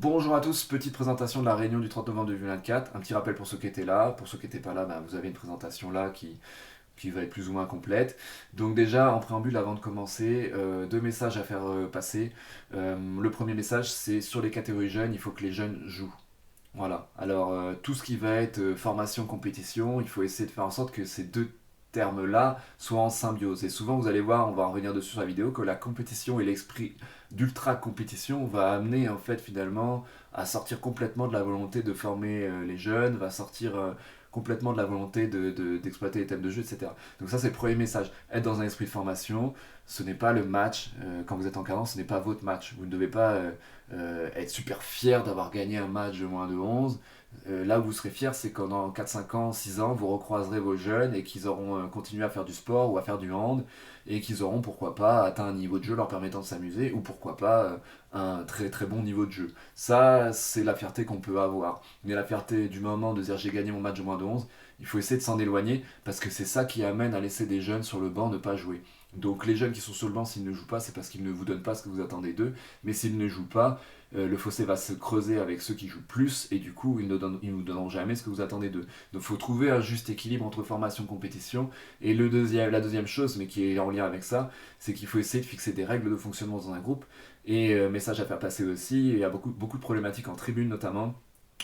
Bonjour à tous, petite présentation de la réunion du 30 novembre 2024. Un petit rappel pour ceux qui étaient là. Pour ceux qui n'étaient pas là, vous avez une présentation là qui va être plus ou moins complète. Donc déjà, en préambule, avant de commencer, deux messages à faire passer. Le premier message, c'est sur les catégories jeunes, il faut que les jeunes jouent. Voilà. Alors, tout ce qui va être formation, compétition, il faut essayer de faire en sorte que ces deux termes-là soient en symbiose. Et souvent, vous allez voir, on va en revenir dessus sur la vidéo, que la compétition et l'esprit d'ultra compétition va amener en fait finalement à sortir complètement de la volonté de former les jeunes, va sortir complètement de la volonté d'exploiter les thèmes de jeu, etc. Donc ça c'est le premier message. Être dans un esprit de formation, ce n'est pas le match. Quand vous êtes en cadence, ce n'est pas votre match. Vous ne devez pas être super fier d'avoir gagné un match de moins de 11. Là où vous serez fier, c'est quand dans 4, 5 ans, 6 ans, vous recroiserez vos jeunes et qu'ils auront continué à faire du sport ou à faire du hand et qu'ils auront pourquoi pas atteint un niveau de jeu leur permettant de s'amuser ou pourquoi pas un très très bon niveau de jeu. Ça, c'est la fierté qu'on peut avoir. Mais la fierté du moment de dire j'ai gagné mon match de moins de 11, il faut essayer de s'en éloigner parce que c'est ça qui amène à laisser des jeunes sur le banc ne pas jouer. Donc les jeunes qui sont sur le banc, s'ils ne jouent pas, c'est parce qu'ils ne vous donnent pas ce que vous attendez d'eux. Mais s'ils ne jouent pas, le fossé va se creuser avec ceux qui jouent plus et du coup ils ne vous donneront jamais ce que vous attendez d'eux. Donc il faut trouver un juste équilibre entre formation et compétition. Et la deuxième chose, mais qui est en lien avec ça, c'est qu'il faut essayer de fixer des règles de fonctionnement dans un groupe. Et message à faire passer aussi, il y a beaucoup de problématiques en tribune notamment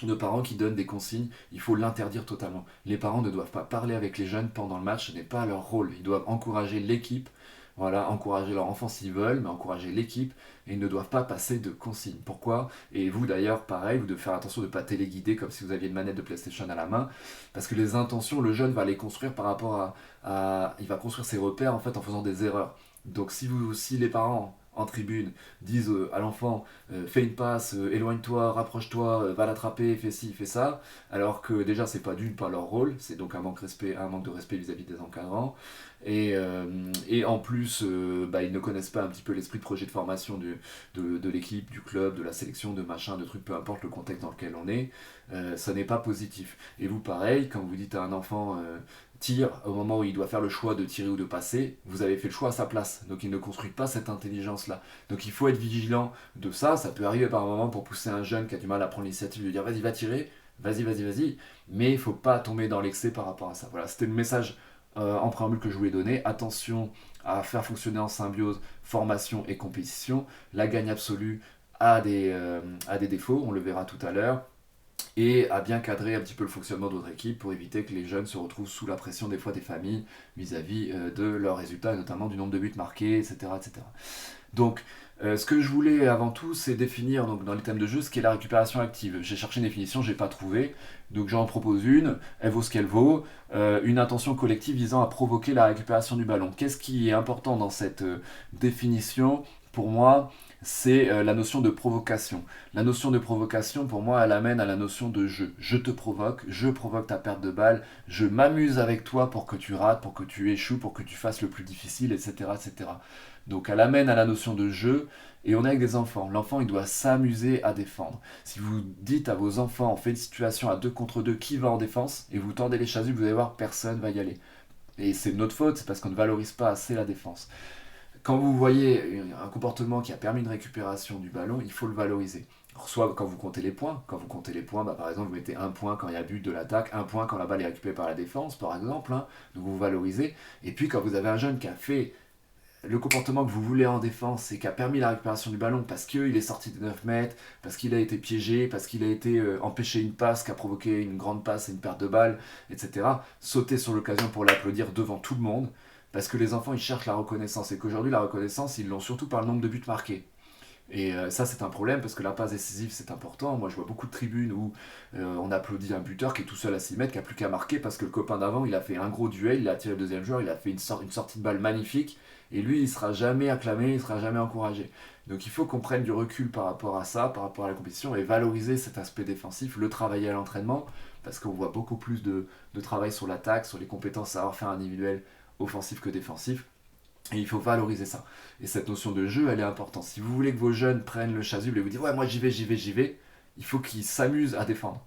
de parents qui donnent des consignes, il faut l'interdire totalement. Les parents ne doivent pas parler avec les jeunes pendant le match, ce n'est pas leur rôle. Ils doivent encourager l'équipe, voilà, encourager leur enfant s'ils veulent, mais encourager l'équipe, et ils ne doivent pas passer de consignes. Pourquoi? Et vous d'ailleurs, pareil, vous devez faire attention de ne pas téléguider comme si vous aviez une manette de PlayStation à la main, parce que les intentions, le jeune va les construire par rapport il va construire ses repères en fait en faisant des erreurs. Donc si les parents en tribune disent à l'enfant fais une passe, éloigne-toi, rapproche-toi, va l'attraper, fais ci, fais ça, alors que déjà c'est pas d'une pas leur rôle, c'est donc un manque de respect vis-à-vis des encadrants, et en plus ils ne connaissent pas un petit peu l'esprit de projet de formation de l'équipe, du club, de la sélection, de machin, de trucs, peu importe le contexte dans lequel on est, ça n'est pas positif. Et vous pareil, quand vous dites à un enfant tire au moment où il doit faire le choix de tirer ou de passer, vous avez fait le choix à sa place. Donc il ne construit pas cette intelligence-là. Donc il faut être vigilant de ça. Ça peut arriver par moment pour pousser un jeune qui a du mal à prendre l'initiative de dire vas-y, va tirer, vas-y, vas-y, vas-y. Mais il ne faut pas tomber dans l'excès par rapport à ça. Voilà, c'était le message en préambule que je voulais donner. Attention à faire fonctionner en symbiose formation et compétition. La gagne absolue a des défauts, on le verra tout à l'heure, et à bien cadrer un petit peu le fonctionnement de votre équipe pour éviter que les jeunes se retrouvent sous la pression des fois des familles vis-à-vis de leurs résultats et notamment du nombre de buts marqués, etc. etc. Donc, ce que je voulais avant tout, c'est définir donc, dans les thèmes de jeu ce qu'est la récupération active. J'ai cherché une définition, j'ai pas trouvé, donc j'en propose une, elle vaut ce qu'elle vaut, une intention collective visant à provoquer la récupération du ballon. Qu'est-ce qui est important dans cette définition? Pour moi, c'est la notion de provocation. La notion de provocation, pour moi, elle amène à la notion de jeu. Je te provoque, je provoque ta perte de balle, je m'amuse avec toi pour que tu rates, pour que tu échoues, pour que tu fasses le plus difficile, etc. etc. Donc elle amène à la notion de jeu, et on est avec des enfants. L'enfant, il doit s'amuser à défendre. Si vous dites à vos enfants, on fait une situation à 2 contre 2, qui va en défense, et vous tendez les chasubles, vous allez voir, personne va y aller. Et c'est de notre faute, c'est parce qu'on ne valorise pas assez la défense. Quand vous voyez un comportement qui a permis une récupération du ballon, il faut le valoriser. Alors, soit quand vous comptez les points, par exemple, vous mettez un point quand il y a but de l'attaque, un point quand la balle est récupérée par la défense, par exemple, hein, donc vous valorisez. Et puis quand vous avez un jeune qui a fait le comportement que vous voulez en défense et qui a permis la récupération du ballon parce qu'il est sorti de 9 mètres, parce qu'il a été piégé, parce qu'il a été empêché une passe qui a provoqué une grande passe et une perte de balle, etc. Sauter sur l'occasion pour l'applaudir devant tout le monde, parce que les enfants ils cherchent la reconnaissance et qu'aujourd'hui la reconnaissance ils l'ont surtout par le nombre de buts marqués. Et ça, c'est un problème parce que la passe décisive, c'est important. Moi, je vois beaucoup de tribunes où on applaudit un buteur qui est tout seul à 6 mètres, qui a plus qu'à marquer parce que le copain d'avant, il a fait un gros duel, il a tiré le deuxième joueur, il a fait une sortie de balle magnifique. Et lui, il sera jamais acclamé, il sera jamais encouragé. Donc il faut qu'on prenne du recul par rapport à ça, par rapport à la compétition, et valoriser cet aspect défensif, le travailler à l'entraînement, parce qu'on voit beaucoup plus de travail sur l'attaque, sur les compétences savoir-faire individuelles, offensif que défensif. Et il faut valoriser ça. Et cette notion de jeu, elle est importante. Si vous voulez que vos jeunes prennent le chasuble et vous disent ouais, moi j'y vais, j'y vais, j'y vais, il faut qu'ils s'amusent à défendre.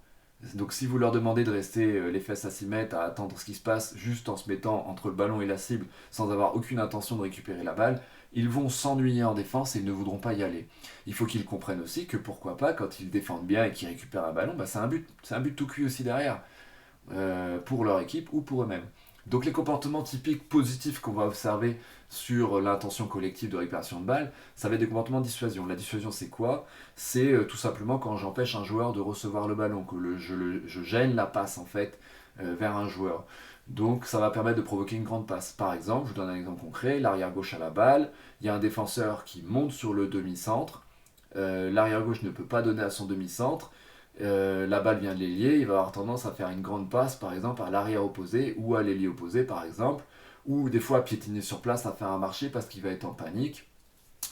Donc si vous leur demandez de rester les fesses à 6 mètres, à attendre ce qui se passe, juste en se mettant entre le ballon et la cible, sans avoir aucune intention de récupérer la balle, ils vont s'ennuyer en défense et ils ne voudront pas y aller. Il faut qu'ils comprennent aussi que pourquoi pas, quand ils défendent bien et qu'ils récupèrent un ballon, bah c'est un but tout cuit aussi derrière, pour leur équipe ou pour eux-mêmes. Donc les comportements typiques positifs qu'on va observer sur l'intention collective de récupération de balle, ça va être des comportements de dissuasion. La dissuasion, c'est quoi? C'est tout simplement quand j'empêche un joueur de recevoir le ballon, que je gêne la passe en fait vers un joueur. Donc ça va permettre de provoquer une grande passe. Par exemple, je vous donne un exemple concret, l'arrière gauche à la balle, il y a un défenseur qui monte sur le demi-centre, l'arrière gauche ne peut pas donner à son demi-centre, la balle vient de l'ailier, il va avoir tendance à faire une grande passe par exemple à l'arrière opposé ou à l'ailier opposé par exemple, ou des fois à piétiner sur place, à faire un marché parce qu'il va être en panique.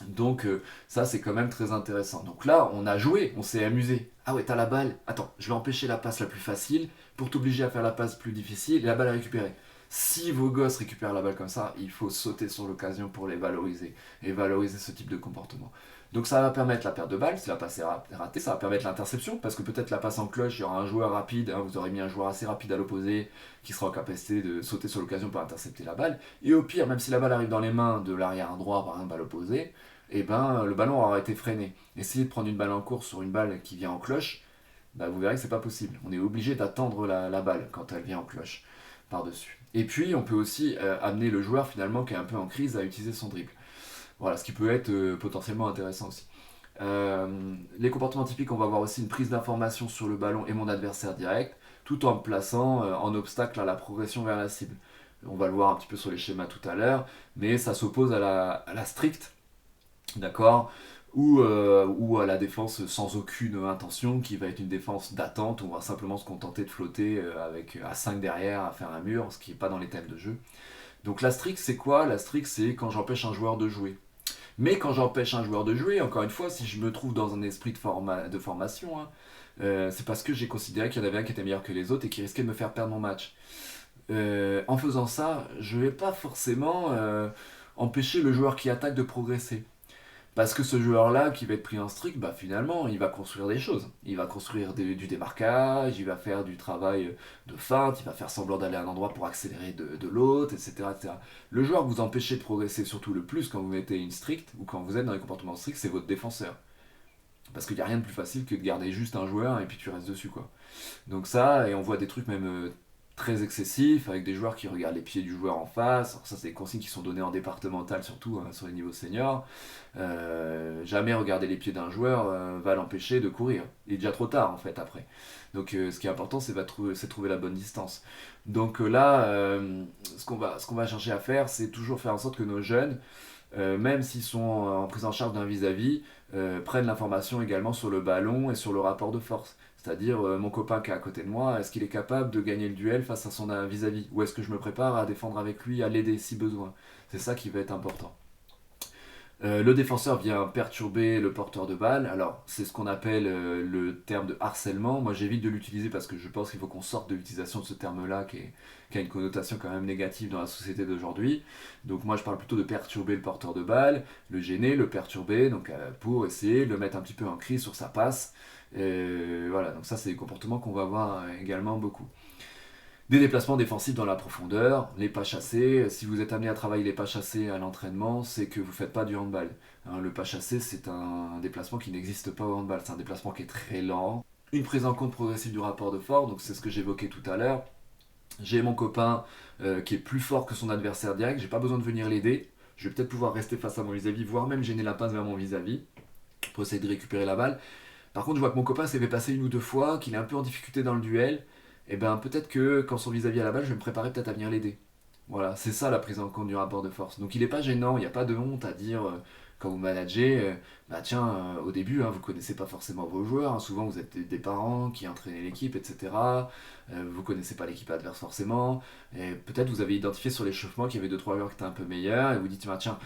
Donc ça c'est quand même très intéressant. Donc là on a joué, on s'est amusé. Ah ouais t'as la balle, attends je vais empêcher la passe la plus facile pour t'obliger à faire la passe plus difficile et la balle à récupérer. Si vos gosses récupèrent la balle comme ça, il faut sauter sur l'occasion pour les valoriser et valoriser ce type de comportement. Donc ça va permettre la perte de balle si la passe est ratée, ça va permettre l'interception parce que peut-être la passe en cloche, il y aura un joueur rapide, hein, vous aurez mis un joueur assez rapide à l'opposé qui sera en capacité de sauter sur l'occasion pour intercepter la balle. Et au pire, même si la balle arrive dans les mains de l'arrière droit par exemple à l'opposé, et ben le ballon aura été freiné. Essayez de prendre une balle en course sur une balle qui vient en cloche, bah, vous verrez que c'est pas possible. On est obligé d'attendre la balle quand elle vient en cloche par-dessus. Et puis on peut aussi amener le joueur finalement qui est un peu en crise à utiliser son dribble. Voilà, ce qui peut être potentiellement intéressant aussi. Les comportements typiques, on va avoir aussi une prise d'information sur le ballon et mon adversaire direct, tout en me plaçant en obstacle à la progression vers la cible. On va le voir un petit peu sur les schémas tout à l'heure, mais ça s'oppose à la stricte, d'accord, ou à la défense sans aucune intention, qui va être une défense d'attente, où on va simplement se contenter de flotter avec à 5 derrière, à faire un mur, ce qui n'est pas dans les thèmes de jeu. Donc la strict, c'est quoi? La strict, c'est quand j'empêche un joueur de jouer. Mais quand j'empêche un joueur de jouer, encore une fois, si je me trouve dans un esprit de formation, hein, c'est parce que j'ai considéré qu'il y en avait un qui était meilleur que les autres et qui risquait de me faire perdre mon match. En faisant ça, je ne vais pas forcément empêcher le joueur qui attaque de progresser. Parce que ce joueur-là qui va être pris en strict, bah finalement, il va construire des choses. Il va construire du démarquage, il va faire du travail de feinte, il va faire semblant d'aller à un endroit pour accélérer de l'autre, etc., etc. Le joueur que vous empêchez de progresser surtout le plus quand vous mettez une strict, ou quand vous êtes dans les comportements stricts, c'est votre défenseur. Parce qu'il n'y a rien de plus facile que de garder juste un joueur et puis tu restes dessus, quoi. Donc ça, et on voit des trucs même très excessifs, avec des joueurs qui regardent les pieds du joueur en face. Alors ça, c'est des consignes qui sont données en départemental, surtout hein, sur les niveaux seniors. Jamais regarder les pieds d'un joueur va l'empêcher de courir. Il est déjà trop tard, en fait, après. Donc ce qui est important, c'est de trouver la bonne distance. Donc là, ce qu'on va chercher à faire, c'est toujours faire en sorte que nos jeunes, même s'ils sont en prise en charge d'un vis-à-vis, prennent l'information également sur le ballon et sur le rapport de force. C'est-à-dire, mon copain qui est à côté de moi, est-ce qu'il est capable de gagner le duel face à son vis-à-vis? Ou est-ce que je me prépare à défendre avec lui, à l'aider si besoin? C'est ça qui va être important. Le défenseur vient perturber le porteur de balle. Alors, c'est ce qu'on appelle le terme de harcèlement. Moi, j'évite de l'utiliser parce que je pense qu'il faut qu'on sorte de l'utilisation de ce terme-là qui a une connotation quand même négative dans la société d'aujourd'hui. Donc, moi, je parle plutôt de perturber le porteur de balle, le gêner, le perturber, donc pour essayer de le mettre un petit peu en crise sur sa passe. Voilà, donc ça, c'est des comportements qu'on va voir également beaucoup. Des déplacements défensifs dans la profondeur, les pas chassés. Si vous êtes amené à travailler les pas chassés à l'entraînement, c'est que vous ne faites pas du handball. Hein, le pas chassé, c'est un déplacement qui n'existe pas au handball. C'est un déplacement qui est très lent. Une prise en compte progressive du rapport de force, donc c'est ce que j'évoquais tout à l'heure. J'ai mon copain qui est plus fort que son adversaire direct, j'ai pas besoin de venir l'aider. Je vais peut-être pouvoir rester face à mon vis-à-vis, voire même gêner la passe vers mon vis-à-vis pour essayer de récupérer la balle. Par contre, je vois que mon copain s'est fait passer une ou deux fois, qu'il est un peu en difficulté dans le duel. Et ben peut-être que quand son vis-à-vis à la balle, je vais me préparer peut-être à venir l'aider. Voilà, c'est ça la prise en compte du rapport de force. Donc il n'est pas gênant, il n'y a pas de honte à dire quand vous managez, bah tiens, au début, hein, vous ne connaissez pas forcément vos joueurs, hein, souvent vous êtes des parents qui entraînent l'équipe, etc. Vous ne connaissez pas l'équipe adverse forcément, et peut-être vous avez identifié sur l'échauffement qu'il y avait 2-3 joueurs qui étaient un peu meilleurs, et vous dites, tiens,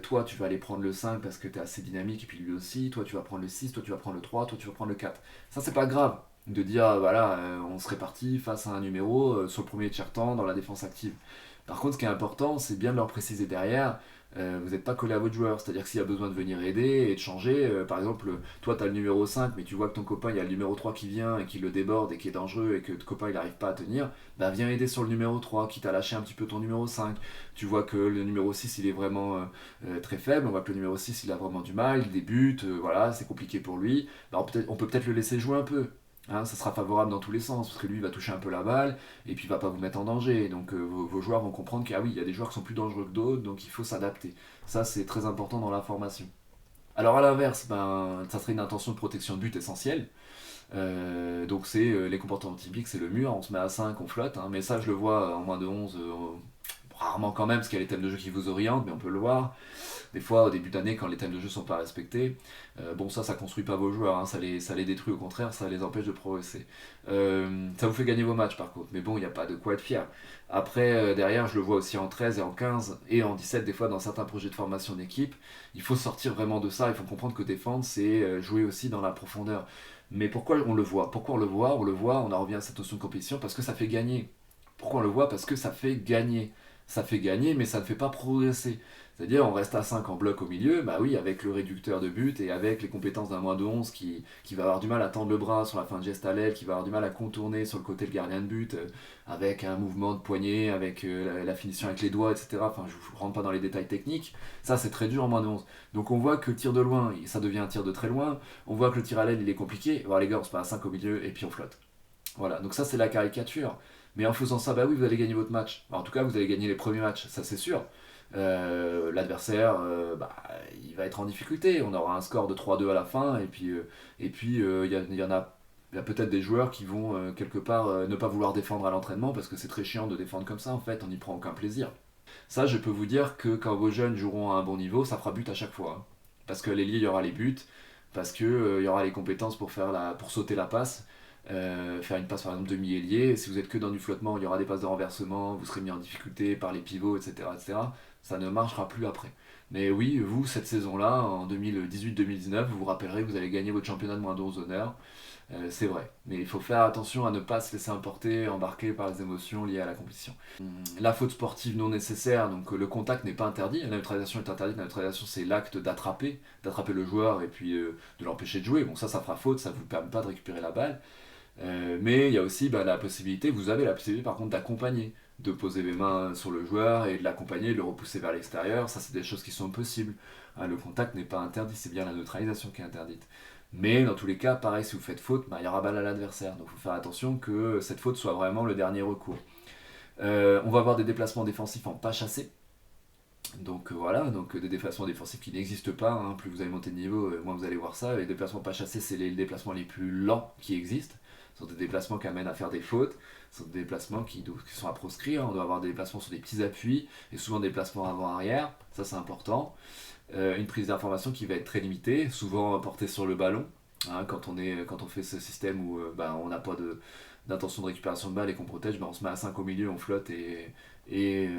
toi tu vas aller prendre le 5 parce que tu es assez dynamique, et puis lui aussi, toi tu vas prendre le 6, toi tu vas prendre le 3, toi tu vas prendre le 4. Ça c'est pas grave de dire voilà on se répartit face à un numéro sur le premier tiers-temps dans la défense active. Par contre ce qui est important c'est bien de leur préciser derrière vous n'êtes pas collé à votre joueur. C'est-à-dire que s'il y a besoin de venir aider et de changer, par exemple, toi tu as le numéro 5, mais tu vois que ton copain, il y a le numéro 3 qui vient et qui le déborde et qui est dangereux et que ton copain il n'arrive pas à tenir, bah viens aider sur le numéro 3, quitte à lâcher un petit peu ton numéro 5. Tu vois que le numéro 6 il est vraiment très faible, on voit que le numéro 6 il a vraiment du mal, il débute, voilà, c'est compliqué pour lui. Bah, on peut peut-être le laisser jouer un peu. Hein, ça sera favorable dans tous les sens, parce que lui il va toucher un peu la balle, et puis il va pas vous mettre en danger. Donc vos joueurs vont comprendre qu'il oui, il y a des joueurs qui sont plus dangereux que d'autres, donc il faut s'adapter. Ça c'est très important dans la formation. Alors à l'inverse, ben, ça serait une intention de protection de but essentielle. Donc c'est les comportements typiques, c'est le mur, on se met à 5, on flotte, hein, mais ça je le vois en moins de 11, rarement quand même, parce qu'il y a les thèmes de jeu qui vous orientent, mais on peut le voir. Des fois, au début d'année, quand les thèmes de jeu sont pas respectés, bon, ça construit pas vos joueurs, hein, ça les détruit, au contraire, ça les empêche de progresser. Ça vous fait gagner vos matchs, par contre, mais bon, il n'y a pas de quoi être fier. Après, derrière, je le vois aussi en 13 et en 15 et en 17, des fois, dans certains projets de formation d'équipe, il faut sortir vraiment de ça, il faut comprendre que défendre, c'est jouer aussi dans la profondeur. Mais pourquoi on le voit? Pourquoi on le voit? On le voit, on en revient à cette notion de compétition, parce que ça fait gagner. Pourquoi on le voit? Parce que ça fait gagner. Ça fait gagner, mais ça ne fait pas progresser. C'est-à-dire, on reste à 5 en bloc au milieu, bah oui, avec le réducteur de but et avec les compétences d'un moins de 11 qui va avoir du mal à tendre le bras sur la fin de geste à l'aile, qui va avoir du mal à contourner sur le côté le gardien de but, avec un mouvement de poignet, avec la finition avec les doigts, etc. Enfin, je ne rentre pas dans les détails techniques. Ça, c'est très dur en moins de 11. Donc, on voit que le tir de loin, ça devient un tir de très loin. On voit que le tir à l'aile, il est compliqué. Alors, les gars, on se met à 5 au milieu et puis on flotte. Voilà, donc ça, c'est la caricature. Mais en faisant ça, bah oui, vous allez gagner votre match. Bah, en tout cas, vous allez gagner les premiers matchs, ça c'est sûr. L'adversaire, bah, il va être en difficulté. On aura un score de 3-2 à la fin, et puis il y a peut-être des joueurs qui vont quelque part ne pas vouloir défendre à l'entraînement parce que c'est très chiant de défendre comme ça en fait, on n'y prend aucun plaisir. Ça, je peux vous dire que quand vos jeunes joueront à un bon niveau, ça fera but à chaque fois. Hein. Parce que l'ailier, il y aura les buts, parce que il y aura les compétences pour sauter la passe, faire une passe par exemple demi-ailier. Si vous êtes que dans du flottement, il y aura des passes de renversement, vous serez mis en difficulté par les pivots, etc., etc. Ça ne marchera plus après. Mais oui, vous, cette saison-là, en 2018-2019, vous vous rappellerez que vous allez gagner votre championnat de moins de 11 honneurs. C'est vrai. Mais il faut faire attention à ne pas se laisser emporter, embarquer par les émotions liées à la compétition. La faute sportive non nécessaire, donc le contact n'est pas interdit. La neutralisation est interdite. La neutralisation, c'est l'acte d'attraper le joueur et puis de l'empêcher de jouer. Bon, ça fera faute, ça ne vous permet pas de récupérer la balle. Mais il y a aussi la possibilité, vous avez la possibilité par contre d'accompagner, de poser les mains sur le joueur et de l'accompagner, de le repousser vers l'extérieur. Ça, c'est des choses qui sont possibles. Hein, le contact n'est pas interdit, c'est bien la neutralisation qui est interdite. Mais dans tous les cas, pareil, si vous faites faute, il y aura balle à l'adversaire. Donc il faut faire attention que cette faute soit vraiment le dernier recours. On va avoir des déplacements défensifs en pas chassé. Donc voilà, donc des déplacements défensifs qui n'existent pas, hein. Plus vous allez monter de niveau, moins vous allez voir ça. Les déplacements pas chassés, c'est les déplacements les plus lents qui existent. Ce sont des déplacements qui amènent à faire des fautes, ce sont des déplacements qui sont à proscrire. On doit avoir des déplacements sur des petits appuis, et souvent des déplacements avant-arrière, ça c'est important. Une prise d'information qui va être très limitée, souvent portée sur le ballon, hein, quand on fait ce système où on n'a pas d'intention de récupération de balle et qu'on protège, on se met à 5 au milieu, on flotte et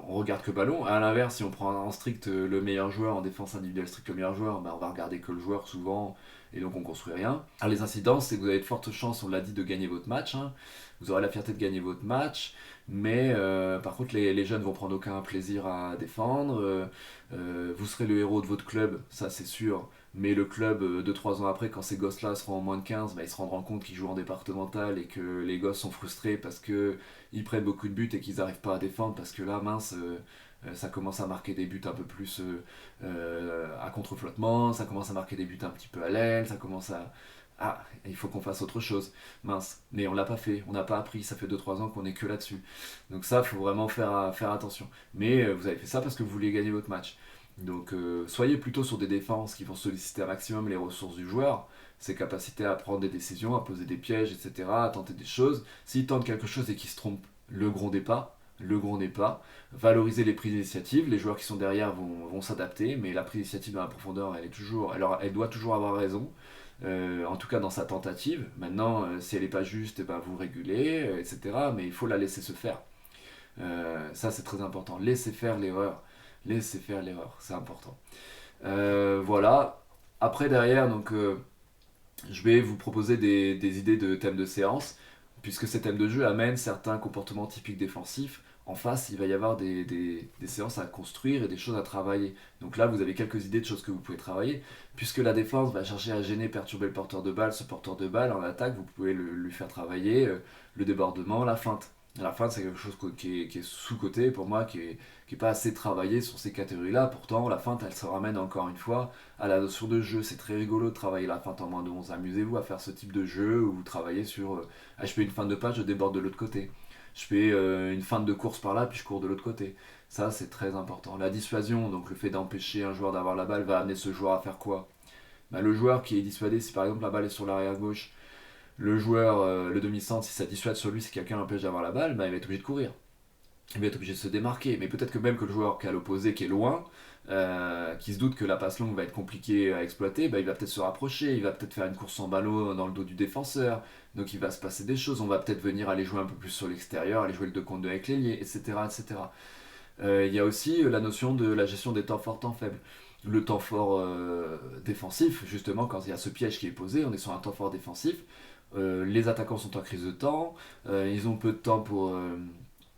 on regarde que le ballon. À l'inverse, si on prend en strict le meilleur joueur, en défense individuelle strict le meilleur joueur, on va regarder que le joueur souvent et donc on construit rien. Alors les incidences, c'est que vous avez de fortes chances, on l'a dit, de gagner votre match. Hein. Vous aurez la fierté de gagner votre match, mais par contre les jeunes vont prendre aucun plaisir à défendre. Vous serez le héros de votre club, ça c'est sûr. Mais le club, 2-3 ans après, quand ces gosses-là seront en moins de 15, ils se rendront compte qu'ils jouent en départemental et que les gosses sont frustrés parce qu'ils prennent beaucoup de buts et qu'ils n'arrivent pas à défendre parce que là, mince, ça commence à marquer des buts un peu plus à contre-flottement, ça commence à marquer des buts un petit peu à l'aile, ça commence à... Ah, il faut qu'on fasse autre chose. Mince, mais on l'a pas fait, on n'a pas appris, ça fait 2-3 ans qu'on est que là-dessus. Donc ça, il faut vraiment faire attention. Mais vous avez fait ça parce que vous vouliez gagner votre match. Donc soyez plutôt sur des défenses qui vont solliciter un maximum les ressources du joueur, ses capacités à prendre des décisions, à poser des pièges, etc., à tenter des choses. S'il tente quelque chose et qu'il se trompe, le grondez pas. Le grondez pas. Valorisez les prises d'initiative. Les joueurs qui sont derrière vont s'adapter, mais la prise d'initiative dans la profondeur, elle doit toujours avoir raison. En tout cas dans sa tentative. Maintenant, si elle n'est pas juste, vous régulez, etc. Mais il faut la laisser se faire. Ça, c'est très important. Laissez faire l'erreur. Laissez faire l'erreur, c'est important. Voilà. Après, derrière, donc, je vais vous proposer des idées de thèmes de séance, puisque ces thèmes de jeu amènent certains comportements typiques défensifs en face, il va y avoir des séances à construire et des choses à travailler. Donc là, vous avez quelques idées de choses que vous pouvez travailler. Puisque la défense va chercher à gêner, perturber le porteur de balle, ce porteur de balle en attaque, vous pouvez lui faire travailler le débordement, la feinte. La feinte, c'est quelque chose qui est sous-coté pour moi, qui est pas assez travaillé sur ces catégories-là. Pourtant, la feinte, elle se ramène encore une fois à la notion de jeu. C'est très rigolo de travailler la feinte en moins de 11. Amusez-vous à faire ce type de jeu où vous travaillez sur je fais une feinte de passe, je déborde de l'autre côté. Je fais une feinte de course par là, puis je cours de l'autre côté. Ça, c'est très important. La dissuasion, donc le fait d'empêcher un joueur d'avoir la balle, va amener ce joueur à faire quoi? Bah, le joueur qui est dissuadé, si par exemple la balle est sur l'arrière gauche, le joueur, le demi-centre, si ça dissuade sur lui, si quelqu'un l'empêche d'avoir la balle, bah, il va être obligé de courir. Il va être obligé de se démarquer. Mais peut-être que même que le joueur qui est à l'opposé, qui est loin, qui se doute que la passe longue va être compliquée à exploiter, bah, il va peut-être se rapprocher, il va peut-être faire une course en ballot dans le dos du défenseur. Donc il va se passer des choses. On va peut-être venir aller jouer un peu plus sur l'extérieur, aller jouer le 2 contre 2 avec l'ailier, etc. etc. Il y a aussi la notion de la gestion des temps forts, temps faibles. Le temps fort défensif, justement, quand il y a ce piège qui est posé, on est sur un temps fort défensif. Les attaquants sont en crise de temps, ils ont peu de temps pour.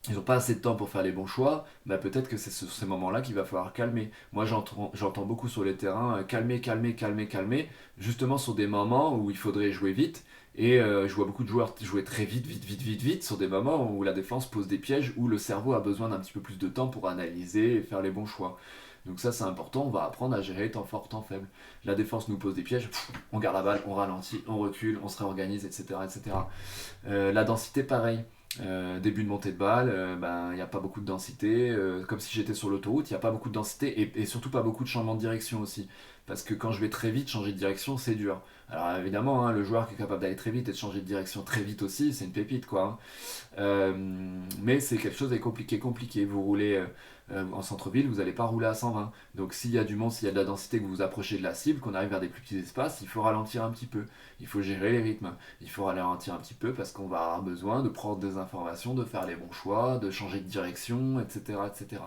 Ils n'ont pas assez de temps pour faire les bons choix, bah peut-être que c'est sur ces moments-là qu'il va falloir calmer. Moi j'entends beaucoup sur les terrains calmer, calmer, calmer, calmer, justement sur des moments où il faudrait jouer vite. Et je vois beaucoup de joueurs jouer très vite, vite, vite, vite, vite, sur des moments où la défense pose des pièges, où le cerveau a besoin d'un petit peu plus de temps pour analyser et faire les bons choix. Donc ça c'est important, on va apprendre à gérer temps fort, temps faible. La défense nous pose des pièges, on garde la balle, on ralentit, on recule, on se réorganise, etc. etc. La densité pareil. Début de montée de balle, il n'y a pas beaucoup de densité. Comme si j'étais sur l'autoroute, il n'y a pas beaucoup de densité et surtout pas beaucoup de changement de direction aussi. Parce que quand je vais très vite, changer de direction, c'est dur. Alors évidemment, hein, le joueur qui est capable d'aller très vite et de changer de direction très vite aussi, c'est une pépite quoi. Hein. Mais c'est quelque chose de compliqué, compliqué. Vous roulez en centre-ville, vous n'allez pas rouler à 120. Donc s'il y a du monde, s'il y a de la densité, que vous vous approchez de la cible, qu'on arrive vers des plus petits espaces, il faut ralentir un petit peu. Il faut gérer les rythmes. Il faut ralentir un petit peu parce qu'on va avoir besoin de prendre des informations, de faire les bons choix, de changer de direction, etc. etc.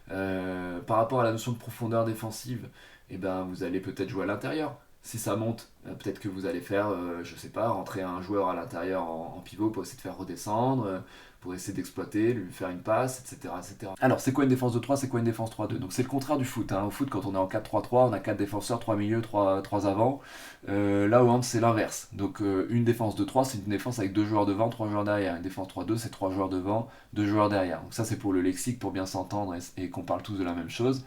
Par rapport à la notion de profondeur défensive, eh ben, vous allez peut-être jouer à l'intérieur. Si ça monte, peut-être que vous allez faire, je sais pas, rentrer un joueur à l'intérieur en pivot pour essayer de faire redescendre, pour essayer d'exploiter, lui faire une passe, etc., etc. Alors, c'est quoi une défense de 3, c'est quoi une défense 3-2? Donc, c'est le contraire du foot. Hein. Au foot, quand on est en 4-3-3, on a 4 défenseurs, 3 milieux, 3 avant. Là, au hand, c'est l'inverse. Donc, une défense de 3, c'est une défense avec 2 joueurs devant, 3 joueurs derrière. Une défense 3-2, c'est 3 joueurs devant, 2 joueurs derrière. Donc, ça, c'est pour le lexique, pour bien s'entendre et qu'on parle tous de la même chose.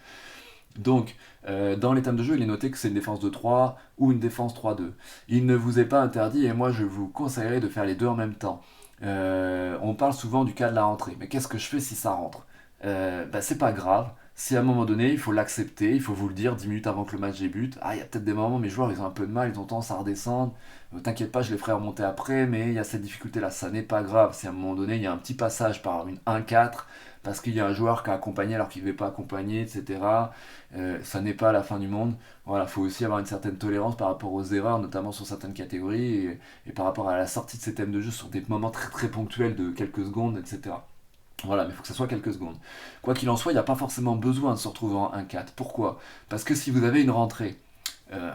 Donc, dans les thèmes de jeu, il est noté que c'est une défense de 3 ou une défense 3-2. Il ne vous est pas interdit, et moi je vous conseillerais de faire les deux en même temps. On parle souvent du cas de la rentrée, mais qu'est-ce que je fais si ça rentre? C'est pas grave. Si à un moment donné, il faut l'accepter, il faut vous le dire 10 minutes avant que le match débute. Ah, il y a peut-être des moments, mes joueurs ils ont un peu de mal, ils ont tendance à redescendre. T'inquiète pas, je les ferai remonter après, mais il y a cette difficulté-là, ça n'est pas grave. Si à un moment donné, il y a un petit passage par une 1-4, parce qu'il y a un joueur qui a accompagné alors qu'il ne veut pas accompagner, etc. Ça n'est pas la fin du monde. Voilà, il faut aussi avoir une certaine tolérance par rapport aux erreurs, notamment sur certaines catégories, et par rapport à la sortie de ces thèmes de jeu sur des moments très très ponctuels de quelques secondes, etc. Voilà, mais il faut que ça soit quelques secondes. Quoi qu'il en soit, il n'y a pas forcément besoin de se retrouver en 1-4. Pourquoi? Parce que si vous avez une rentrée, euh,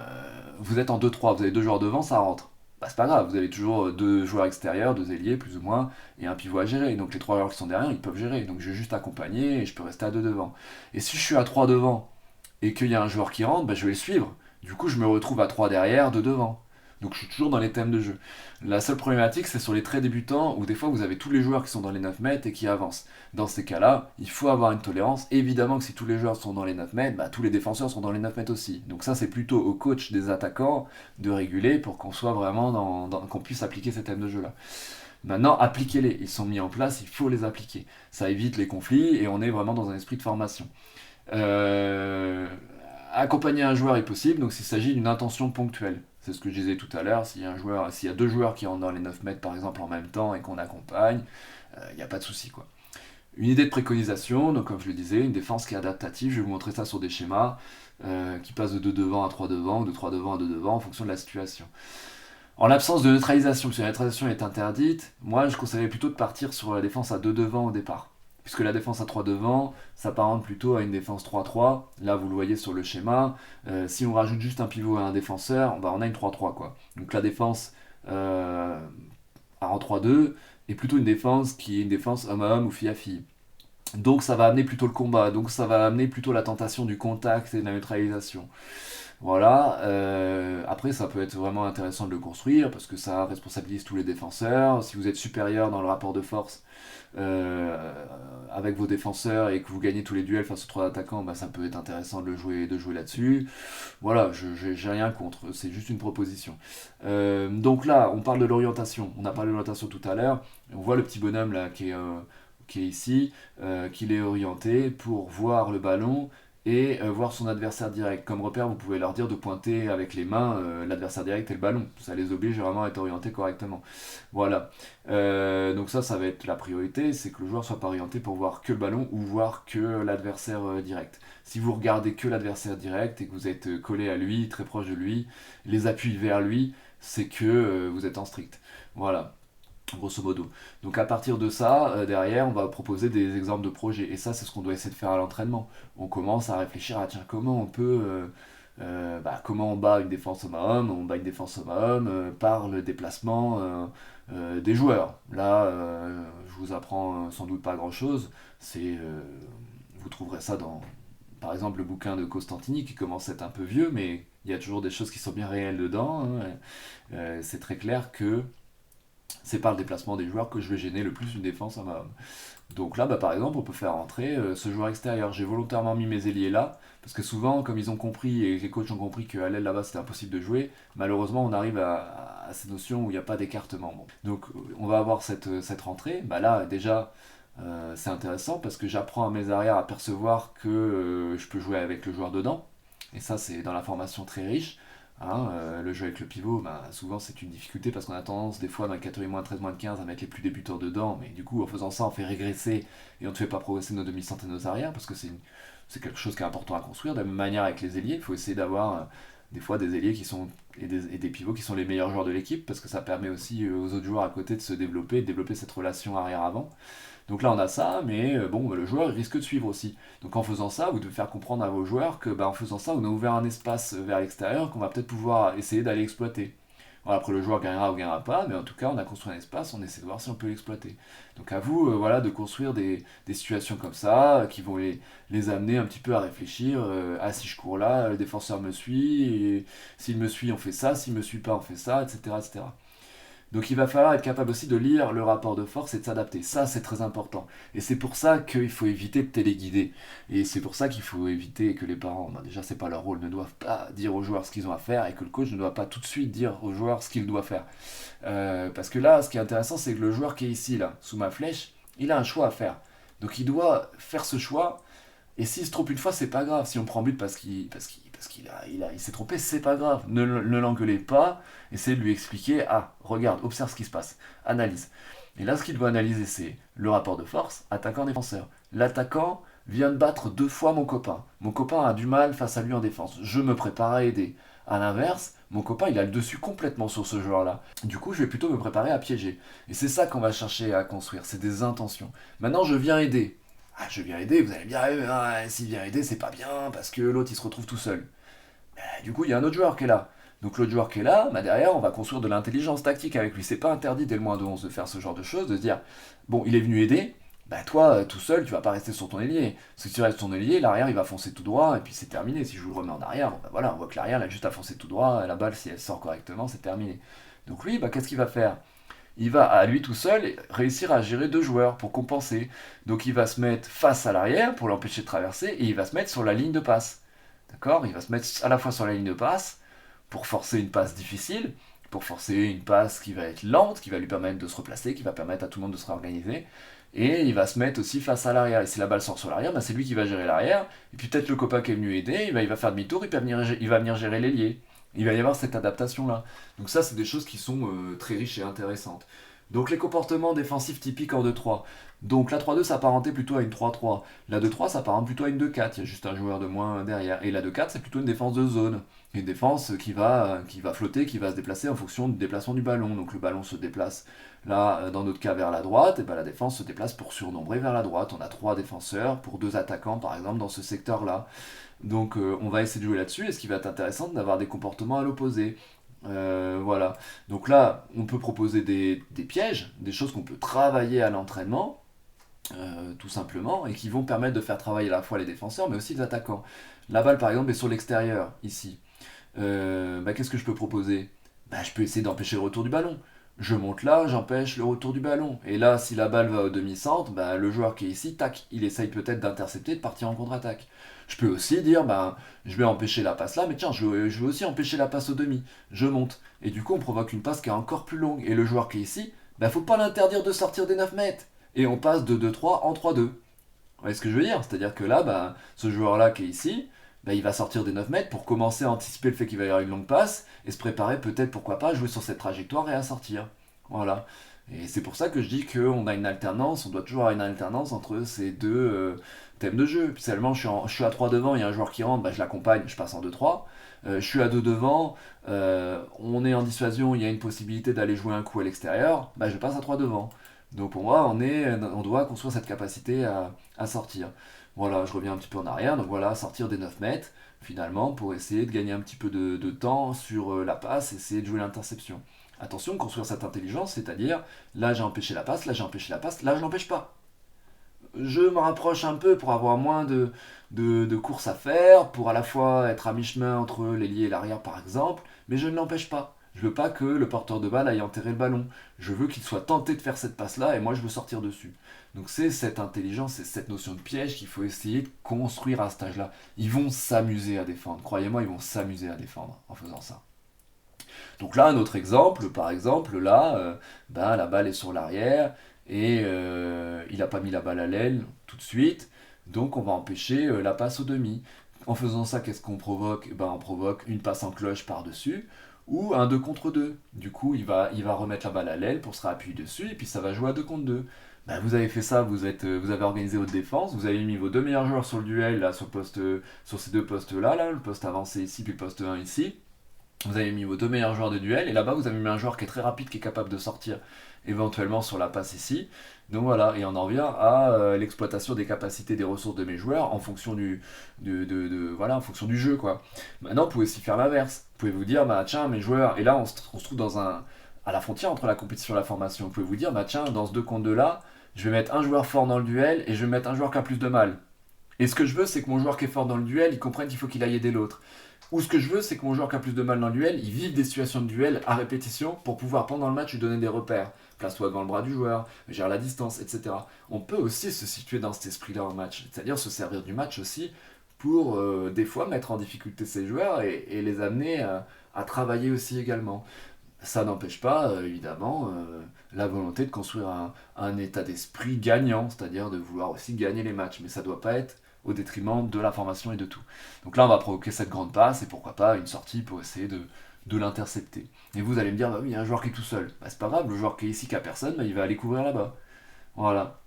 vous êtes en 2-3, vous avez deux joueurs devant, ça rentre. Bah, c'est pas grave, vous avez toujours deux joueurs extérieurs, deux ailiers plus ou moins, et un pivot à gérer. Donc les trois joueurs qui sont derrière, ils peuvent gérer. Donc je vais juste accompagner et je peux rester à deux devant. Et si je suis à 3 devant et qu'il y a un joueur qui rentre, bah, je vais le suivre. Du coup, je me retrouve à 3 derrière, 2 devant. Donc je suis toujours dans les thèmes de jeu. La seule problématique, c'est sur les très débutants où des fois vous avez tous les joueurs qui sont dans les 9 mètres et qui avancent. Dans ces cas-là, il faut avoir une tolérance. Évidemment que si tous les joueurs sont dans les 9 mètres, bah, tous les défenseurs sont dans les 9 mètres aussi. Donc ça, c'est plutôt au coach des attaquants de réguler pour qu'on soit vraiment qu'on puisse appliquer ces thèmes de jeu-là. Maintenant, appliquez-les. Ils sont mis en place, il faut les appliquer. Ça évite les conflits et on est vraiment dans un esprit de formation. Euh, Accompagner un joueur est possible, donc s'il s'agit d'une intention ponctuelle. C'est ce que je disais tout à l'heure, s'il y a deux joueurs qui rentrent dans les 9 mètres par exemple en même temps et qu'on accompagne, il n'y a pas de souci quoi. Une idée de préconisation, donc comme je le disais, une défense qui est adaptative, je vais vous montrer ça sur des schémas, qui passent de 2 devant à 3 devant, ou de 3 devant à 2 devant en fonction de la situation. En l'absence de neutralisation, puisque la neutralisation est interdite, moi je conseillerais plutôt de partir sur la défense à 2 devant au départ. Puisque la défense à 3 devant s'apparente plutôt à une défense 3-3. Là, vous le voyez sur le schéma. Si on rajoute juste un pivot et un défenseur, bah, on a une 3-3 quoi. Donc la défense en 3-2 est plutôt une défense qui est une défense homme à homme ou fille à fille. Donc ça va amener plutôt le combat, donc ça va amener plutôt la tentation du contact et de la neutralisation. Voilà, après ça peut être vraiment intéressant de le construire parce que ça responsabilise tous les défenseurs. Si vous êtes supérieur dans le rapport de force euh, avec vos défenseurs et que vous gagnez tous les duels face aux trois attaquants, bah, ça peut être intéressant de jouer là-dessus. Voilà, j'ai rien contre, c'est juste une proposition. Donc là, on parle de l'orientation. On a parlé de l'orientation tout à l'heure. On voit le petit bonhomme là qui est ici, qu'il est orienté pour voir le ballon et voir son adversaire direct. Comme repère, vous pouvez leur dire de pointer avec les mains l'adversaire direct et le ballon. Ça les oblige vraiment à être orientés correctement. Voilà. Donc ça va être la priorité, c'est que le joueur soit pas orienté pour voir que le ballon ou voir que l'adversaire direct. Si vous regardez que l'adversaire direct et que vous êtes collé à lui, très proche de lui, les appuis vers lui, c'est que vous êtes en strict. Voilà, grosso modo. Donc à partir de ça, derrière, on va proposer des exemples de projets. Et ça, c'est ce qu'on doit essayer de faire à l'entraînement. On commence à réfléchir à tiens, comment on peut... comment on bat une défense homme à homme. On bat une défense homme à homme par le déplacement des joueurs. Là, je vous apprends sans doute pas grand-chose. Vous trouverez ça dans, par exemple, le bouquin de Costantini qui commence à être un peu vieux, mais il y a toujours des choses qui sont bien réelles dedans, hein. C'est très clair que c'est par le déplacement des joueurs que je vais gêner le plus une défense homme à homme. Donc là, par exemple, on peut faire rentrer ce joueur extérieur. J'ai volontairement mis mes ailiers là, parce que souvent, comme ils ont compris, et les coachs ont compris qu'à l'aile là-bas c'était impossible de jouer, malheureusement on arrive à ces notions où il n'y a pas d'écartement. Bon. Donc on va avoir cette rentrée. Là, déjà, c'est intéressant parce que j'apprends à mes arrières à percevoir que je peux jouer avec le joueur dedans. Et ça, c'est dans la formation très riche. Hein, le jeu avec le pivot, souvent c'est une difficulté parce qu'on a tendance des fois dans la catégorie moins 13, moins 15 à mettre les plus débutants dedans, mais du coup en faisant ça on fait régresser et on ne fait pas progresser nos demi-centres et nos arrières parce que c'est quelque chose qui est important à construire. De la même manière avec les ailiers, il faut essayer d'avoir des fois des ailiers qui sont et des pivots qui sont les meilleurs joueurs de l'équipe parce que ça permet aussi aux autres joueurs à côté de se développer, de développer cette relation arrière-avant. Donc là on a ça, mais le joueur il risque de suivre aussi. Donc en faisant ça, vous devez faire comprendre à vos joueurs que en faisant ça, on a ouvert un espace vers l'extérieur qu'on va peut-être pouvoir essayer d'aller exploiter. Voilà, après le joueur gagnera ou gagnera pas, mais en tout cas on a construit un espace, on essaie de voir si on peut l'exploiter. Donc à vous voilà, de construire des situations comme ça, qui vont les amener un petit peu à réfléchir, ah si je cours là, le défenseur me suit, et s'il me suit on fait ça, s'il me suit pas on fait ça, etc. etc. Donc il va falloir être capable aussi de lire le rapport de force et de s'adapter. Ça, c'est très important. Et c'est pour ça qu'il faut éviter de téléguider. Et c'est pour ça qu'il faut éviter que les parents, déjà c'est pas leur rôle, ne doivent pas dire aux joueurs ce qu'ils ont à faire et que le coach ne doit pas tout de suite dire aux joueurs ce qu'il doit faire. Parce que là, ce qui est intéressant, c'est que le joueur qui est ici, là, sous ma flèche, il a un choix à faire. Donc il doit faire ce choix et s'il se trompe une fois, c'est pas grave. Si on prend but parce qu'il s'est trompé, c'est pas grave. Ne l'engueulez pas. Essayez de lui expliquer. Ah, regarde, observe ce qui se passe. Analyse. Et là, ce qu'il doit analyser, c'est le rapport de force, attaquant-défenseur. L'attaquant vient de battre 2 fois mon copain. Mon copain a du mal face à lui en défense. Je me prépare à aider. À l'inverse, mon copain, il a le dessus complètement sur ce joueur-là. Du coup, je vais plutôt me préparer à piéger. Et c'est ça qu'on va chercher à construire. C'est des intentions. Maintenant, je viens aider. Ah, je viens aider, vous allez me dire, s'il vient aider, c'est pas bien, parce que l'autre il se retrouve tout seul. Du coup, il y a un autre joueur qui est là. Donc l'autre joueur qui est là, derrière, on va construire de l'intelligence tactique avec lui. C'est pas interdit dès le moins de 11 de faire ce genre de choses, de se dire, bon, il est venu aider, toi, tout seul, tu vas pas rester sur ton ailier. Parce que si tu restes sur ton ailier, l'arrière il va foncer tout droit, et puis c'est terminé. Si je vous le remets en arrière, voilà, on voit que l'arrière il a juste à foncer tout droit, la balle, si elle sort correctement, c'est terminé. Donc lui, qu'est-ce qu'il va faire? Il va à lui tout seul réussir à gérer 2 joueurs pour compenser. Donc il va se mettre face à l'arrière pour l'empêcher de traverser et il va se mettre sur la ligne de passe. D'accord? Il va se mettre à la fois sur la ligne de passe pour forcer une passe difficile, pour forcer une passe qui va être lente, qui va lui permettre de se replacer, qui va permettre à tout le monde de se réorganiser. Et il va se mettre aussi face à l'arrière. Et si la balle sort sur l'arrière, c'est lui qui va gérer l'arrière. Et puis peut-être le copain qui est venu aider, il va faire demi-tour, il va venir gérer l'ailier. Il va y avoir cette adaptation-là. Donc ça, c'est des choses qui sont très riches et intéressantes. Donc les comportements défensifs typiques en 2-3. Donc la 3-2 s'apparentait plutôt à une 3-3. La 2-3 s'apparente plutôt à une 2-4. Il y a juste un joueur de moins derrière. Et la 2-4, c'est plutôt une défense de zone. Une défense qui va flotter, qui va se déplacer en fonction du déplacement du ballon. Donc le ballon se déplace là, dans notre cas, vers la droite. Et la défense se déplace pour surnombrer vers la droite. On a 3 défenseurs pour 2 attaquants, par exemple, dans ce secteur-là. Donc on va essayer de jouer là-dessus. Et ce qui va être intéressant, d'avoir des comportements à l'opposé. Voilà. Donc là, on peut proposer des pièges, des choses qu'on peut travailler à l'entraînement. tout simplement, et qui vont permettre de faire travailler à la fois les défenseurs, mais aussi les attaquants. La balle, par exemple, est sur l'extérieur, ici. Qu'est-ce que je peux proposer? Je peux essayer d'empêcher le retour du ballon. Je monte là, j'empêche le retour du ballon. Et là, si la balle va au demi-centre, le joueur qui est ici, tac, il essaye peut-être d'intercepter, de partir en contre-attaque. Je peux aussi dire, je vais empêcher la passe là, mais tiens, je veux aussi empêcher la passe au demi. Je monte. Et du coup, on provoque une passe qui est encore plus longue. Et le joueur qui est ici, faut pas l'interdire de sortir des 9 mètres. Et on passe de 2-3 en 3-2. Vous voyez ce que je veux dire? C'est-à-dire que là, ce joueur-là qui est ici, il va sortir des 9 mètres pour commencer à anticiper le fait qu'il va y avoir une longue passe et se préparer peut-être, pourquoi pas, à jouer sur cette trajectoire et à sortir. Voilà. Et c'est pour ça que je dis qu'on a une alternance, on doit toujours avoir une alternance entre ces deux thèmes de jeu. Puis seulement, je suis à 3 devant, il y a un joueur qui rentre, je l'accompagne, je passe en 2-3. Je suis à 2 devant, on est en dissuasion, il y a une possibilité d'aller jouer un coup à l'extérieur, je passe à 3 devant. Donc pour moi, on doit construire cette capacité à sortir. Voilà, je reviens un petit peu en arrière, donc voilà, sortir des 9 mètres, finalement, pour essayer de gagner un petit peu de temps sur la passe, essayer de jouer l'interception. Attention, construire cette intelligence, c'est-à-dire, là j'ai empêché la passe, là j'ai empêché la passe, là je l'empêche pas. Je me rapproche un peu pour avoir moins de courses à faire, pour à la fois être à mi-chemin entre l'ailier et l'arrière par exemple, mais je ne l'empêche pas. Je veux pas que le porteur de balle aille enterrer le ballon. Je veux qu'il soit tenté de faire cette passe-là et moi je veux sortir dessus. Donc c'est cette intelligence, c'est cette notion de piège qu'il faut essayer de construire à cet âge-là. Ils vont s'amuser à défendre. Croyez-moi, ils vont s'amuser à défendre en faisant ça. Donc là, un autre exemple, par exemple, là, la balle est sur l'arrière et il n'a pas mis la balle à l'aile tout de suite, donc on va empêcher la passe au demi. En faisant ça, qu'est-ce qu'on provoque? On provoque une passe en cloche par-dessus ou un 2 contre 2. Du coup, il va remettre la balle à l'aile pour se réappuyer dessus et puis ça va jouer à 2 contre 2. Vous avez fait ça, vous avez organisé votre défense, vous avez mis vos deux meilleurs joueurs sur le duel, là, sur ces deux postes-là, là, le poste avancé ici puis le poste 1 ici. Vous avez mis vos deux meilleurs joueurs de duel, et là-bas vous avez mis un joueur qui est très rapide, qui est capable de sortir éventuellement sur la passe ici. Donc voilà, et on en revient à l'exploitation des capacités, des ressources de mes joueurs en fonction voilà, en fonction du jeu, quoi. Maintenant, vous pouvez aussi faire l'inverse. Vous pouvez vous dire, tiens, mes joueurs, et là on se trouve à la frontière entre la compétition et la formation. Vous pouvez vous dire, tiens, dans ce 2 contre 2 là, je vais mettre un joueur fort dans le duel et je vais mettre un joueur qui a plus de mal. Et ce que je veux, c'est que mon joueur qui est fort dans le duel, il comprenne qu'il faut qu'il aille aider l'autre. Ou ce que je veux, c'est que mon joueur qui a plus de mal dans le duel, il vive des situations de duel à répétition pour pouvoir, pendant le match, lui donner des repères. Place-toi devant le bras du joueur, gère la distance, etc. On peut aussi se situer dans cet esprit-là en match, c'est-à-dire se servir du match aussi pour, des fois, mettre en difficulté ses joueurs et les amener à travailler aussi également. Ça n'empêche pas, évidemment, la volonté de construire un état d'esprit gagnant, c'est-à-dire de vouloir aussi gagner les matchs. Mais ça ne doit pas être au détriment de la formation et de tout. Donc là, on va provoquer cette grande passe et pourquoi pas une sortie pour essayer de l'intercepter. Et vous allez me dire, oui, il y a un joueur qui est tout seul. C'est pas grave, le joueur qui est ici, qui a personne, il va aller couvrir là-bas. Voilà.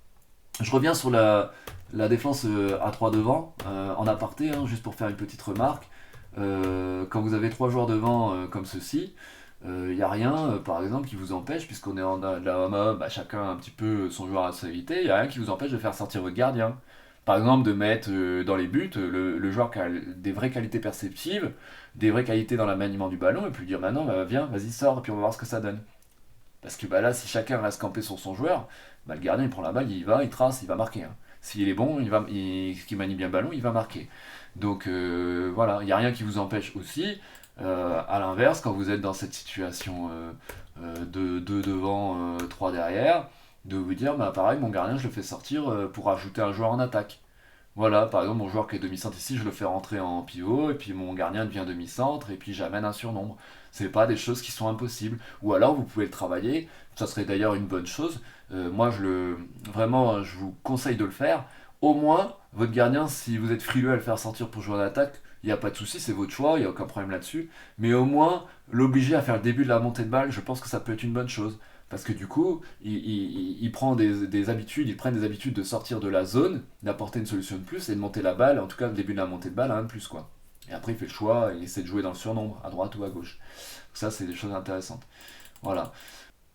Je reviens sur la défense à 3 devant, en aparté, juste pour faire une petite remarque. Quand vous avez 3 joueurs devant comme ceci, il n'y a rien, par exemple, qui vous empêche, puisqu'on est en la chacun un petit peu son joueur à sa éviter, il n'y a rien qui vous empêche de faire sortir votre gardien. Par exemple, de mettre dans les buts le joueur qui a des vraies qualités perceptives, des vraies qualités dans le maniement du ballon, et puis lui dire maintenant, viens, vas-y, sors, et puis on va voir ce que ça donne. Parce que là, si chacun reste campé sur son joueur, le gardien il prend la balle, il y va, il trace, il va marquer. S'il est bon, qu'il manie bien le ballon, il va marquer. Donc voilà, il n'y a rien qui vous empêche aussi. À l'inverse, quand vous êtes dans cette situation de 2 devant, 3 derrière, de vous dire, pareil, mon gardien, je le fais sortir pour ajouter un joueur en attaque. Voilà, par exemple, mon joueur qui est demi-centre ici, je le fais rentrer en pivot, et puis mon gardien devient demi-centre, et puis j'amène un surnombre. C'est pas des choses qui sont impossibles. Ou alors, vous pouvez le travailler, ça serait d'ailleurs une bonne chose. Moi, vraiment, je vous conseille de le faire. Au moins, votre gardien, si vous êtes frileux à le faire sortir pour jouer en attaque, il n'y a pas de souci, c'est votre choix, il n'y a aucun problème là-dessus. Mais au moins, l'obliger à faire le début de la montée de balle, je pense que ça peut être une bonne chose. Parce que du coup, il prend des habitudes, ils prennent des habitudes de sortir de la zone, d'apporter une solution de plus et de monter la balle, en tout cas le début de la montée de balle à un de plus, quoi. Et après il fait le choix, il essaie de jouer dans le surnombre, à droite ou à gauche. Ça c'est des choses intéressantes. Voilà.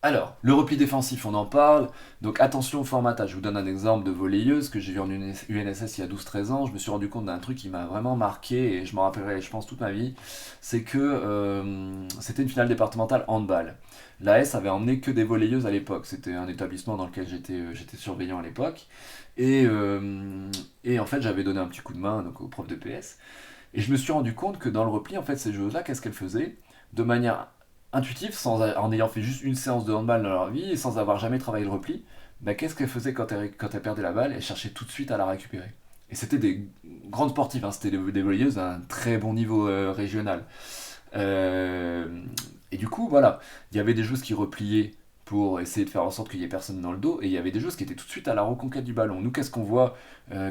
Alors, le repli défensif, on en parle. Donc attention au formatage. Je vous donne un exemple de volleyeuse que j'ai vu en UNSS il y a 12-13 ans. Je me suis rendu compte d'un truc qui m'a vraiment marqué et je m'en rappellerai, je pense, toute ma vie. C'est que c'était une finale départementale handball. L'AS avait emmené que des volleyeuses à l'époque. C'était un établissement dans lequel j'étais surveillant à l'époque. Et en fait, j'avais donné un petit coup de main donc, au prof de PS. Et je me suis rendu compte que dans le repli, en fait, ces joueuses-là, qu'est-ce qu'elles faisaient? De manière intuitive, en ayant fait juste une séance de handball dans leur vie et sans avoir jamais travaillé le repli, bah, qu'est-ce qu'elles faisaient quand elles perdaient la balle? Elles cherchaient tout de suite à la récupérer. Et c'était des grandes sportives, hein, c'était des volleyeuses d'un très bon niveau régional. Euh, et du coup, voilà, il y avait des joueuses qui repliaient pour essayer de faire en sorte qu'il n'y ait personne dans le dos, et il y avait des joueuses qui étaient tout de suite à la reconquête du ballon. Nous, qu'est-ce qu'on voit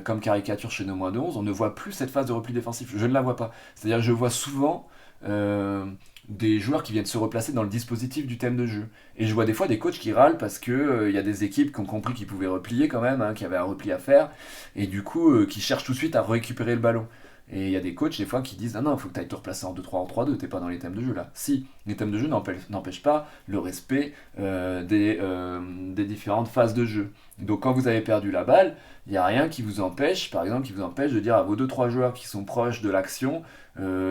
comme caricature chez nos moins de 11? On ne voit plus cette phase de repli défensif. Je ne la vois pas. C'est-à-dire que je vois souvent euh, des joueurs qui viennent se replacer dans le dispositif du thème de jeu. Et je vois des fois des coachs qui râlent parce que y a des équipes qui ont compris qu'ils pouvaient replier quand même, hein, qui avaient un repli à faire, et du coup qui cherchent tout de suite à récupérer le ballon. Et il y a des coachs des fois qui disent: ah non, il faut que tu ailles te replacer en 2-3 en 3-2, t'es pas dans les thèmes de jeu là. Si, les thèmes de jeu n'empêchent pas le respect des différentes phases de jeu. Donc quand vous avez perdu la balle, il n'y a rien qui vous empêche, par exemple, qui vous empêche de dire à vos 2-3 joueurs qui sont proches de l'action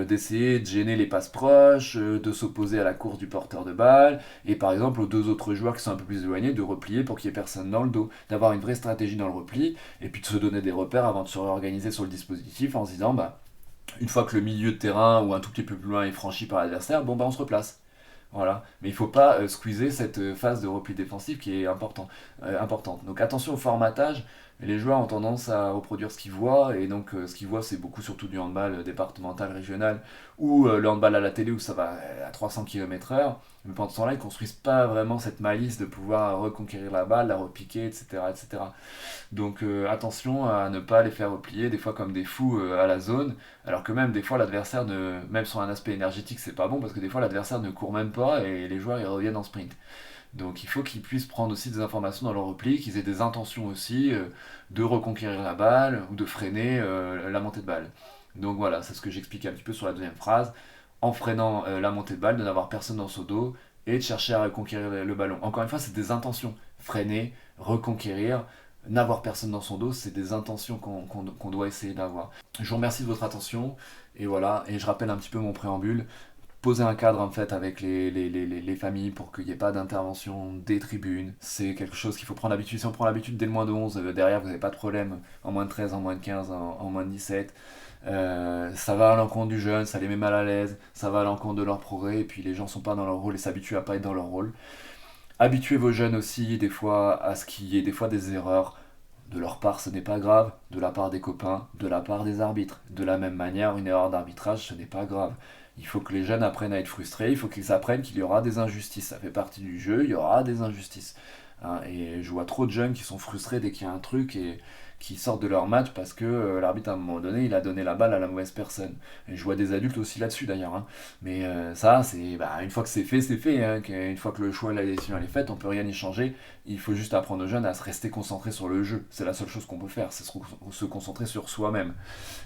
d'essayer de gêner les passes proches, de s'opposer à la course du porteur de balle, et par exemple aux deux autres joueurs qui sont un peu plus éloignés de replier pour qu'il n'y ait personne dans le dos, d'avoir une vraie stratégie dans le repli, et puis de se donner des repères avant de se réorganiser sur le dispositif en se disant bah une fois que le milieu de terrain ou un tout petit peu plus loin est franchi par l'adversaire, bon bah on se replace. Voilà. Mais il ne faut pas squeezer cette phase de repli défensif qui est importante. Donc attention au formatage. Les joueurs ont tendance à reproduire ce qu'ils voient, et donc ce qu'ils voient c'est beaucoup surtout du handball départemental, régional, ou le handball à la télé où ça va à 300 km/h. Mais pendant ce temps-là, ils ne construisent pas vraiment cette malice de pouvoir reconquérir la balle, la repiquer, etc. etc. Donc attention à ne pas les faire replier des fois comme des fous à la zone, alors que même des fois l'adversaire, même sur un aspect énergétique, c'est pas bon parce que des fois l'adversaire ne court même pas et les joueurs ils reviennent en sprint. Donc il faut qu'ils puissent prendre aussi des informations dans leur repli, qu'ils aient des intentions aussi de reconquérir la balle ou de freiner la montée de balle. Donc voilà, c'est ce que j'expliquais un petit peu sur la deuxième phrase, en freinant la montée de balle, de n'avoir personne dans son dos et de chercher à reconquérir le ballon. Encore une fois, c'est des intentions. Freiner, reconquérir, n'avoir personne dans son dos, c'est des intentions qu'on doit essayer d'avoir. Je vous remercie de votre attention, et voilà, et je rappelle un petit peu mon préambule. Poser un cadre en fait avec les familles pour qu'il n'y ait pas d'intervention des tribunes, c'est quelque chose qu'il faut prendre l'habitude. Si on prend l'habitude dès le moins de 11, derrière vous n'avez pas de problème en moins de 13, en moins de 15, en moins de 17. Ça va à l'encontre du jeune, ça les met mal à l'aise, ça va à l'encontre de leur progrès, et puis les gens sont pas dans leur rôle et s'habituent à pas être dans leur rôle. Habituez vos jeunes aussi des fois à ce qu'il y ait des fois des erreurs. De leur part, ce n'est pas grave, de la part des copains, de la part des arbitres. De la même manière, une erreur d'arbitrage, ce n'est pas grave. Il faut que les jeunes apprennent à être frustrés, il faut qu'ils apprennent qu'il y aura des injustices. Ça fait partie du jeu, il y aura des injustices. Hein, et je vois trop de jeunes qui sont frustrés dès qu'il y a un truc et qui sortent de leur match parce que l'arbitre à un moment donné il a donné la balle à la mauvaise personne. Et je vois des adultes aussi là-dessus d'ailleurs. Hein. Mais ça, c'est bah, une fois que c'est fait. Hein, une fois que le choix et la décision elle est faite, on peut rien y changer. Il faut juste apprendre aux jeunes à se rester concentrés sur le jeu. C'est la seule chose qu'on peut faire, c'est se concentrer sur soi-même.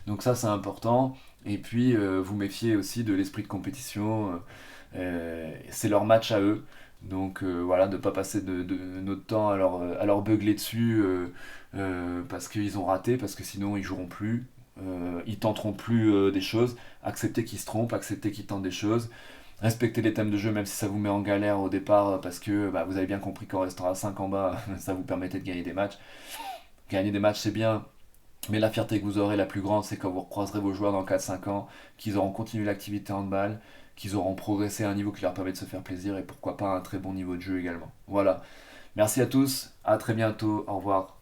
Donc ça c'est important. Et puis vous méfiez aussi de l'esprit de compétition. C'est leur match à eux. Donc voilà, de ne pas passer de notre temps à leur beugler dessus parce qu'ils ont raté, parce que sinon ils joueront plus, ils tenteront plus des choses. Accepter qu'ils se trompent, accepter qu'ils tentent des choses. Respecter les thèmes de jeu même si ça vous met en galère au départ parce que bah, vous avez bien compris qu'en restant à 5 en bas, ça vous permettait de gagner des matchs. Gagner des matchs c'est bien, mais la fierté que vous aurez la plus grande, c'est quand vous recroiserez vos joueurs dans 4-5 ans, qu'ils auront continué l'activité handball, qu'ils auront progressé à un niveau qui leur permet de se faire plaisir et pourquoi pas un très bon niveau de jeu également. Voilà. Merci à tous, à très bientôt, au revoir.